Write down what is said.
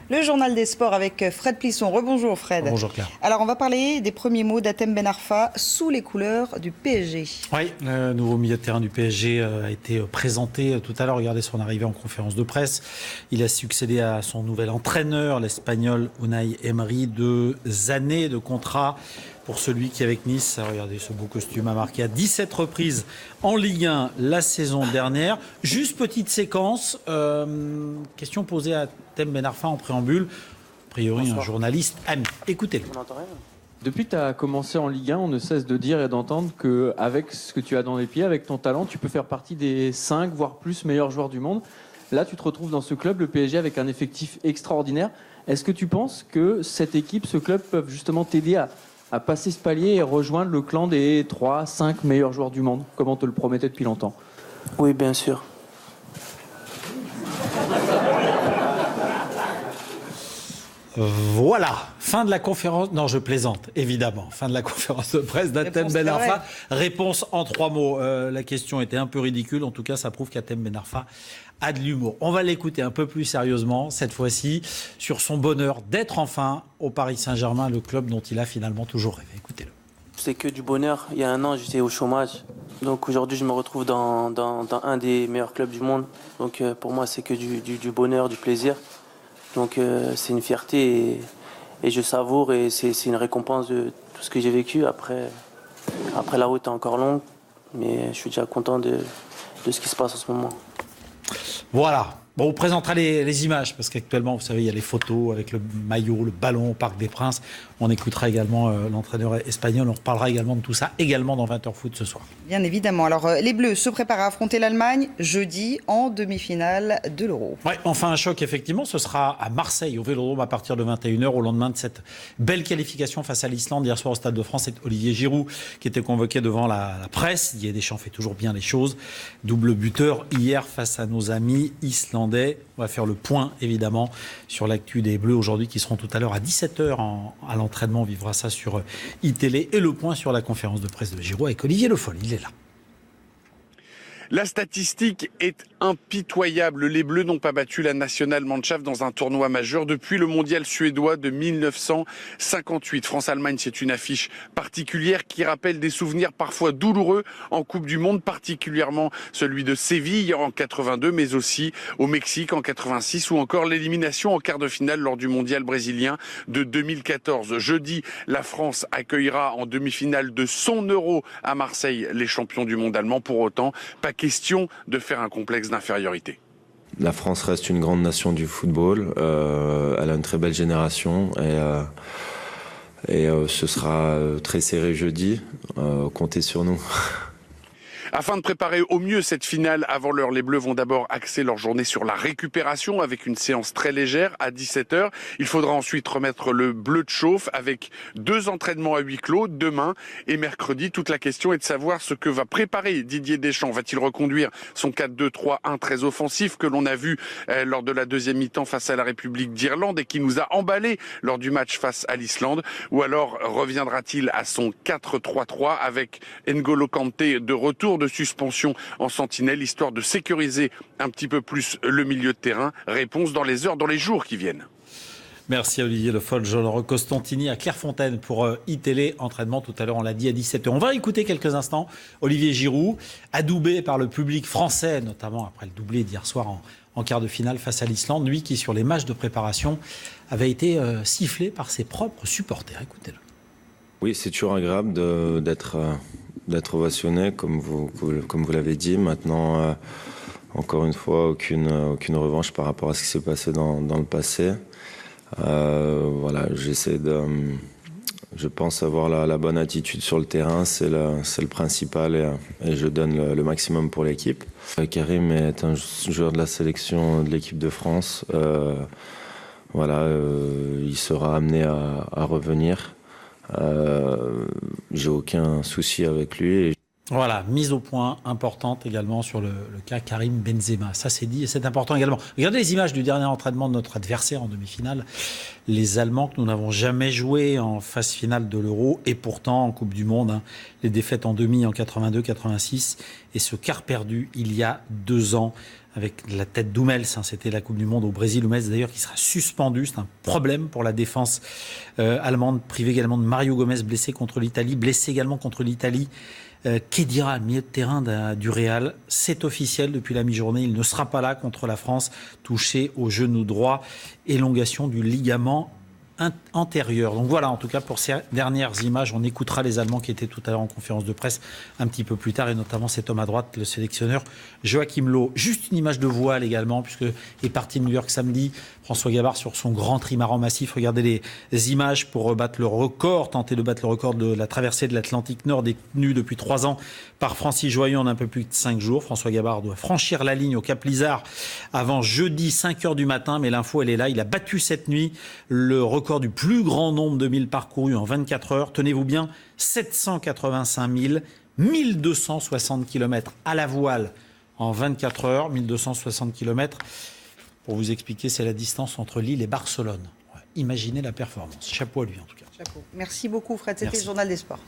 Le journal des sports avec Fred Plisson. Rebonjour Fred. Bonjour Claire. Alors on va parler des premiers mots d'Hatem Ben Arfa sous les couleurs du PSG. Oui, le nouveau milieu de terrain du PSG a été présenté tout à l'heure. Regardez son arrivée en conférence de presse. Il a succédé à son nouvel entraîneur, l'Espagnol Unai Emery. 2 années de contrat pour celui qui, avec Nice, regardez ce beau costume, a marqué à 17 reprises en Ligue 1 la saison dernière. Juste petite séquence. Question posée à Hatem Ben Arfa en préambule. A priori, un journaliste ami. Écoutez-le. Depuis que tu as commencé en Ligue 1, on ne cesse de dire et d'entendre qu'avec ce que tu as dans les pieds, avec ton talent, tu peux faire partie des 5, voire plus meilleurs joueurs du monde. Là, tu te retrouves dans ce club, le PSG, avec un effectif extraordinaire. Est-ce que tu penses que cette équipe, ce club, peuvent justement t'aider à passer ce palier et rejoindre le clan des 3, 5 meilleurs joueurs du monde, comme on te le promettait depuis longtemps? Oui, bien sûr. Voilà, fin de la conférence. Non, je plaisante, évidemment. Fin de la conférence de presse d'Hatem Ben Arfa. Réponse en 3 mots. La question était un peu ridicule. En tout cas, ça prouve qu'Hatem Ben Arfa a de l'humour. On va l'écouter un peu plus sérieusement, cette fois-ci, sur son bonheur d'être enfin au Paris Saint-Germain, le club dont il a finalement toujours rêvé. Écoutez-le. C'est que du bonheur. Il y a un an, j'étais au chômage. Donc aujourd'hui, je me retrouve dans un des meilleurs clubs du monde. Donc pour moi, c'est que du bonheur, du plaisir. Donc c'est une fierté et je savoure et c'est une récompense de tout ce que j'ai vécu. Après la route est encore longue, mais je suis déjà content de ce qui se passe en ce moment. Voilà. Bon, on présentera les images, parce qu'actuellement, vous savez, il y a les photos avec le maillot, le ballon au Parc des Princes. On écoutera également l'entraîneur espagnol. On reparlera également de tout ça, également dans 20h Foot ce soir. Bien évidemment. Alors, les Bleus se préparent à affronter l'Allemagne jeudi en demi-finale de l'Euro. Ouais, enfin un choc, effectivement. Ce sera à Marseille, au Vélodrome, à partir de 21h, au lendemain de cette belle qualification face à l'Islande. Hier soir, au Stade de France, c'est Olivier Giroud qui était convoqué devant la presse. Didier Deschamps fait toujours bien les choses. Double buteur hier face à nos amis islandais. On va faire le point, évidemment, sur l'actu des Bleus aujourd'hui, qui seront tout à l'heure à 17h à l'entraînement. On vivra ça sur iTélé. Et le point sur la conférence de presse de Giroud avec Olivier Le Foll. Il est là. La statistique est impitoyable. Les Bleus n'ont pas battu la Nationalmannschaft dans un tournoi majeur depuis le mondial suédois de 1958. France-Allemagne, c'est une affiche particulière qui rappelle des souvenirs parfois douloureux en Coupe du Monde, particulièrement celui de Séville en 82, mais aussi au Mexique en 86 ou encore l'élimination en quart de finale lors du mondial brésilien de 2014. Jeudi, la France accueillera en demi-finale de son Euro à Marseille les champions du monde allemand. Pour autant, pas question de faire un complexe d'infériorité. La France reste une grande nation du football. Elle a une très belle génération et ce sera très serré jeudi. Comptez sur nous. Afin de préparer au mieux cette finale avant l'heure, les Bleus vont d'abord axer leur journée sur la récupération avec une séance très légère à 17h. Il faudra ensuite remettre le bleu de chauffe avec 2 entraînements à huis clos demain et mercredi. Toute la question est de savoir ce que va préparer Didier Deschamps. Va-t-il reconduire son 4-2-3-1 très offensif que l'on a vu lors de la deuxième mi-temps face à la République d'Irlande et qui nous a emballé lors du match face à l'Islande? Ou alors reviendra-t-il à son 4-3-3 avec N'Golo Kanté de retour de suspension en sentinelle, histoire de sécuriser un petit peu plus le milieu de terrain? Réponse dans les heures, dans les jours qui viennent. Merci Olivier Le Foll. Jean-Laurent Costantini à Clairefontaine pour iTélé. Entraînement tout à l'heure, on l'a dit, à 17h. On va écouter quelques instants Olivier Giroud, adoubé par le public français, notamment après le doublé d'hier soir en quart de finale face à l'Islande. Lui qui, sur les matchs de préparation, avait été sifflé par ses propres supporters. Écoutez-le. Oui, c'est toujours agréable d'être ovationné, comme vous l'avez dit. Maintenant, encore une fois, aucune revanche par rapport à ce qui s'est passé dans le passé. Voilà, je pense avoir la bonne attitude sur le terrain, c'est le principal et je donne le maximum pour l'équipe. Karim est un joueur de la sélection de l'équipe de France. Voilà, il sera amené à revenir. J'ai aucun souci avec lui. Voilà, mise au point importante également sur le cas Karim Benzema. Ça c'est dit et c'est important également. Regardez les images du dernier entraînement de notre adversaire en demi-finale. Les Allemands que nous n'avons jamais joué en phase finale de l'Euro et pourtant en Coupe du Monde. Hein, les défaites en demi en 82, 86 et ce quart perdu il y a 2 ans avec la tête d'Hummels. C'était la Coupe du Monde au Brésil. Hummels d'ailleurs qui sera suspendu. C'est un problème pour la défense allemande, privée également de Mario Gomez, blessé contre l'Italie, blessé également contre l'Italie. Khedira, milieu de terrain du Real, c'est officiel depuis la mi-journée. Il ne sera pas là contre la France, touché au genou droit, élongation du ligament antérieur. Donc voilà, en tout cas pour ces dernières images, on écoutera les Allemands qui étaient tout à l'heure en conférence de presse un petit peu plus tard, et notamment cet homme à droite, le sélectionneur Joachim Löw. Juste une image de voile également, puisque est parti de New York samedi, François Gabard sur son grand trimaran massif. Regardez les images pour battre le record, tenter de battre le record de la traversée de l'Atlantique Nord détenue depuis 3 ans par Francis Joyon en un peu plus de 5 jours. François Gabard doit franchir la ligne au Cap Lizard avant jeudi 5h du matin, mais l'info elle est là. Il a battu cette nuit le record du plus grand nombre de milles parcourus en 24 heures. Tenez-vous bien, 785 000, 1260 km à la voile en 24 heures. 1260 km, pour vous expliquer, c'est la distance entre Lille et Barcelone. Imaginez la performance. Chapeau à lui en tout cas. Chapeau. Merci beaucoup Fred, c'était le Journal des Sports.